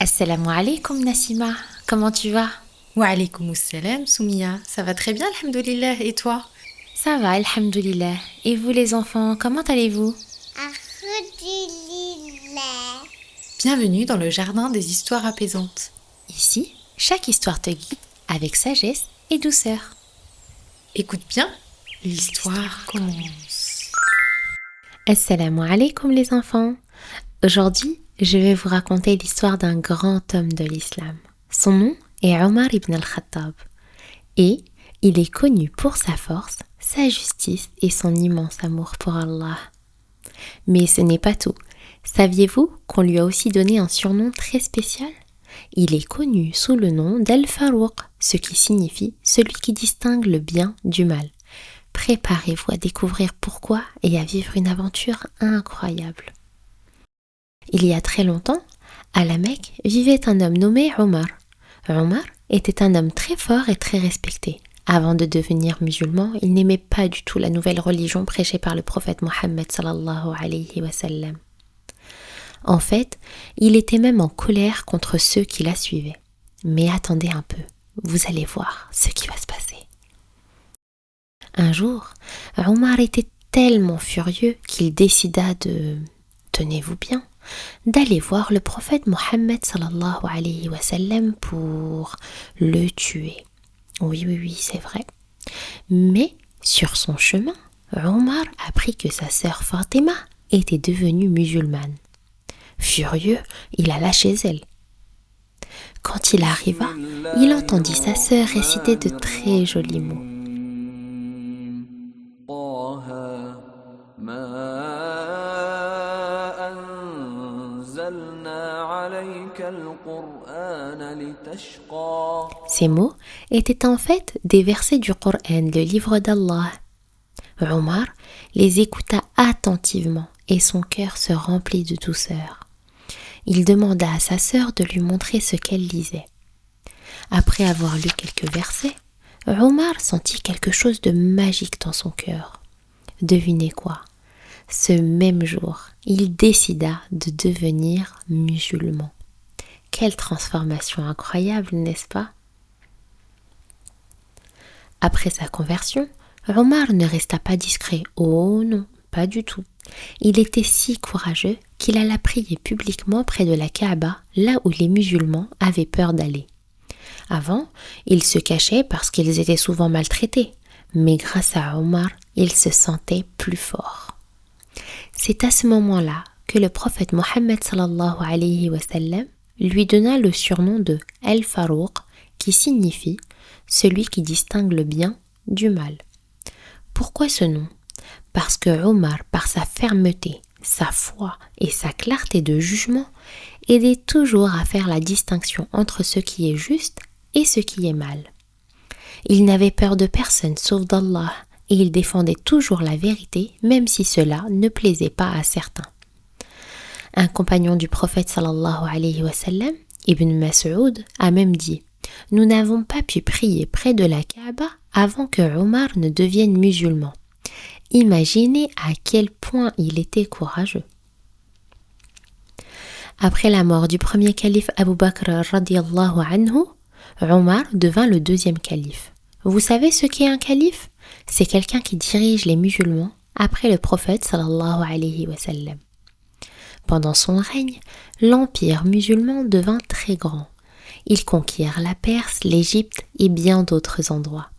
Assalamu alaikum Nassima, comment tu vas? Wa alaykoum salam, Soumia. Ça va très bien, alhamdoulilah. Et toi? Ça va, alhamdoulilah. Et vous les enfants, comment allez-vous? Alhamdulillah. Bienvenue dans le jardin des histoires apaisantes. Ici, chaque histoire te guide avec sagesse et douceur. Écoute bien, l'histoire commence. Assalamu alaikum les enfants. Aujourd'hui, je vais vous raconter l'histoire d'un grand homme de l'islam. Son nom est Omar ibn al-Khattab. Et il est connu pour sa force, sa justice et son immense amour pour Allah. Mais ce n'est pas tout. Saviez-vous qu'on lui a aussi donné un surnom très spécial? Il est connu sous le nom d'Al-Farouq, ce qui signifie celui qui distingue le bien du mal. Préparez-vous à découvrir pourquoi et à vivre une aventure incroyable. Il y a très longtemps, à la Mecque, vivait un homme nommé Omar. Omar était un homme très fort et très respecté. Avant de devenir musulman, il n'aimait pas du tout la nouvelle religion prêchée par le prophète Mohammed sallallahu alayhi wa sallam. En fait, il était même en colère contre ceux qui la suivaient. Mais attendez un peu, vous allez voir ce qui va se passer. Un jour, Omar était tellement furieux qu'il décida tenez-vous bien, d'aller voir le prophète Mohammed sallallahu alayhi wa sallam pour le tuer. Oui, c'est vrai. Mais sur son chemin, Omar apprit que sa sœur Fatima était devenue musulmane. Furieux, il alla chez elle. Quand il arriva, il entendit sa sœur réciter de très jolis mots. Ces mots étaient en fait des versets du Coran, le livre d'Allah. Omar les écouta attentivement et son cœur se remplit de douceur. Il demanda à sa sœur de lui montrer ce qu'elle lisait. Après avoir lu quelques versets, Omar sentit quelque chose de magique dans son cœur. Devinez quoi? Ce même jour, il décida de devenir musulman. Quelle transformation incroyable, n'est-ce pas? Après sa conversion, Omar ne resta pas discret. Oh non, pas du tout. Il était si courageux qu'il alla prier publiquement près de la Kaaba, là où les musulmans avaient peur d'aller. Avant, ils se cachaient parce qu'ils étaient souvent maltraités, mais grâce à Omar, ils se sentaient plus forts. C'est à ce moment-là que le prophète Mohammed sallallahu alayhi wa sallam lui donna le surnom de Al-Farouq, qui signifie celui qui distingue le bien du mal. Pourquoi ce nom? Parce que Omar, par sa fermeté, sa foi et sa clarté de jugement, aidait toujours à faire la distinction entre ce qui est juste et ce qui est mal. Il n'avait peur de personne sauf d'Allah et il défendait toujours la vérité même si cela ne plaisait pas à certains. Un compagnon du prophète sallallahu alayhi wa sallam, Ibn Mas'ud, a même dit « Nous n'avons pas pu prier près de la Kaaba avant que Omar ne devienne musulman. » Imaginez à quel point il était courageux. Après la mort du premier calife Abu Bakr radiyallahu anhu, Omar devint le deuxième calife. Vous savez ce qu'est un calife? C'est quelqu'un qui dirige les musulmans après le prophète sallallahu alayhi wa sallam. Pendant son règne, l'empire musulman devint très grand. Ils conquirent la Perse, l'Égypte et bien d'autres endroits.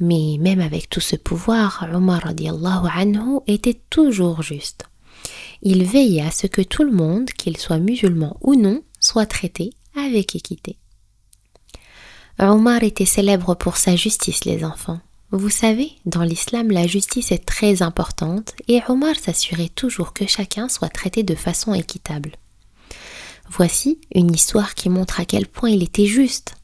Mais même avec tout ce pouvoir, Omar radiyallahu anhu était toujours juste. Il veillait à ce que tout le monde, qu'il soit musulman ou non, soit traité avec équité. Omar était célèbre pour sa justice, les enfants. Vous savez, dans l'islam, la justice est très importante et Omar s'assurait toujours que chacun soit traité de façon équitable. Voici une histoire qui montre à quel point il était juste.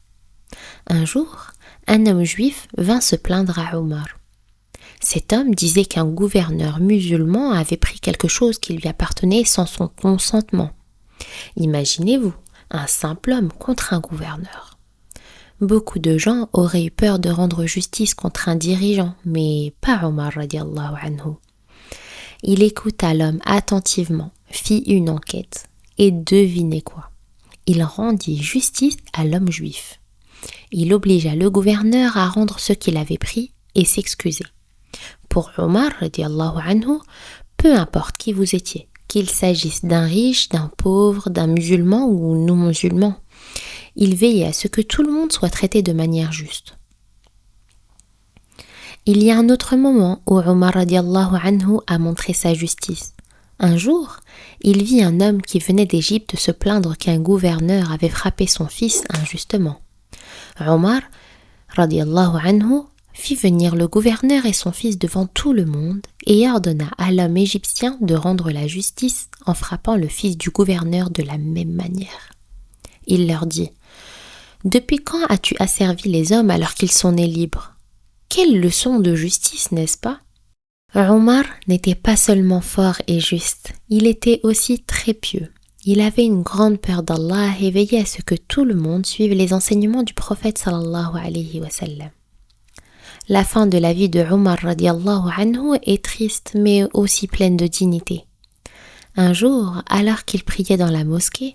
Un jour, un homme juif vint se plaindre à Omar. Cet homme disait qu'un gouverneur musulman avait pris quelque chose qui lui appartenait sans son consentement. Imaginez-vous, un simple homme contre un gouverneur. Beaucoup de gens auraient eu peur de rendre justice contre un dirigeant, mais pas Omar radiallahu anhu. Il écouta l'homme attentivement, fit une enquête, et devinez quoi? il rendit justice à l'homme juif. Il obligea le gouverneur à rendre ce qu'il avait pris et s'excuser. Pour Omar, radiallahu anhu, peu importe qui vous étiez, qu'il s'agisse d'un riche, d'un pauvre, d'un musulman ou non-musulman, il veillait à ce que tout le monde soit traité de manière juste. Il y a un autre moment où Omar radiallahu anhu a montré sa justice. Un jour, il vit un homme qui venait d'Égypte se plaindre qu'un gouverneur avait frappé son fils injustement. Omar radiallahu anhu fit venir le gouverneur et son fils devant tout le monde et ordonna à l'homme égyptien de rendre la justice en frappant le fils du gouverneur de la même manière. Il leur dit « Depuis quand as-tu asservi les hommes alors qu'ils sont nés libres ? Quelle leçon de justice, n'est-ce pas ?» Omar n'était pas seulement fort et juste, il était aussi très pieux. Il avait une grande peur d'Allah et veillait à ce que tout le monde suive les enseignements du prophète sallallahu alayhi wa sallam. La fin de la vie de Omar radiallahu anhu est triste mais aussi pleine de dignité. Un jour, alors qu'il priait dans la mosquée,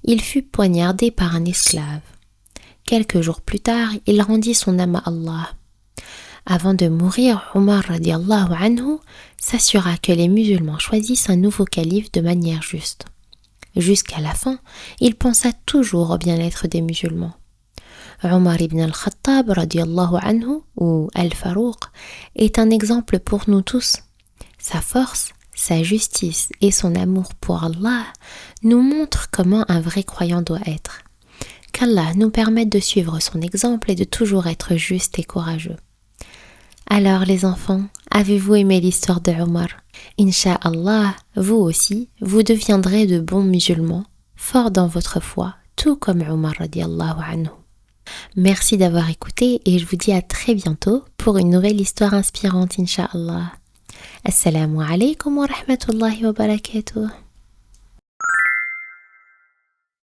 il fut poignardé par un esclave. Quelques jours plus tard, il rendit son âme à Allah. Avant de mourir, Omar radiallahu anhu s'assura que les musulmans choisissent un nouveau calife de manière juste. Jusqu'à la fin, il pensa toujours au bien-être des musulmans. Omar ibn al-Khattab radiallahu anhu, ou Al-Farouq, est un exemple pour nous tous. Sa force, sa justice et son amour pour Allah nous montrent comment un vrai croyant doit être. Qu'Allah nous permette de suivre son exemple et de toujours être juste et courageux. Alors les enfants, avez-vous aimé l'histoire de Omar ? Inch'Allah, vous aussi, vous deviendrez de bons musulmans, forts dans votre foi, tout comme Omar radiallahu anhu. Merci d'avoir écouté et je vous dis à très bientôt pour une nouvelle histoire inspirante, Inch'Allah. Assalamu alaikum wa rahmatullahi wa barakatuh.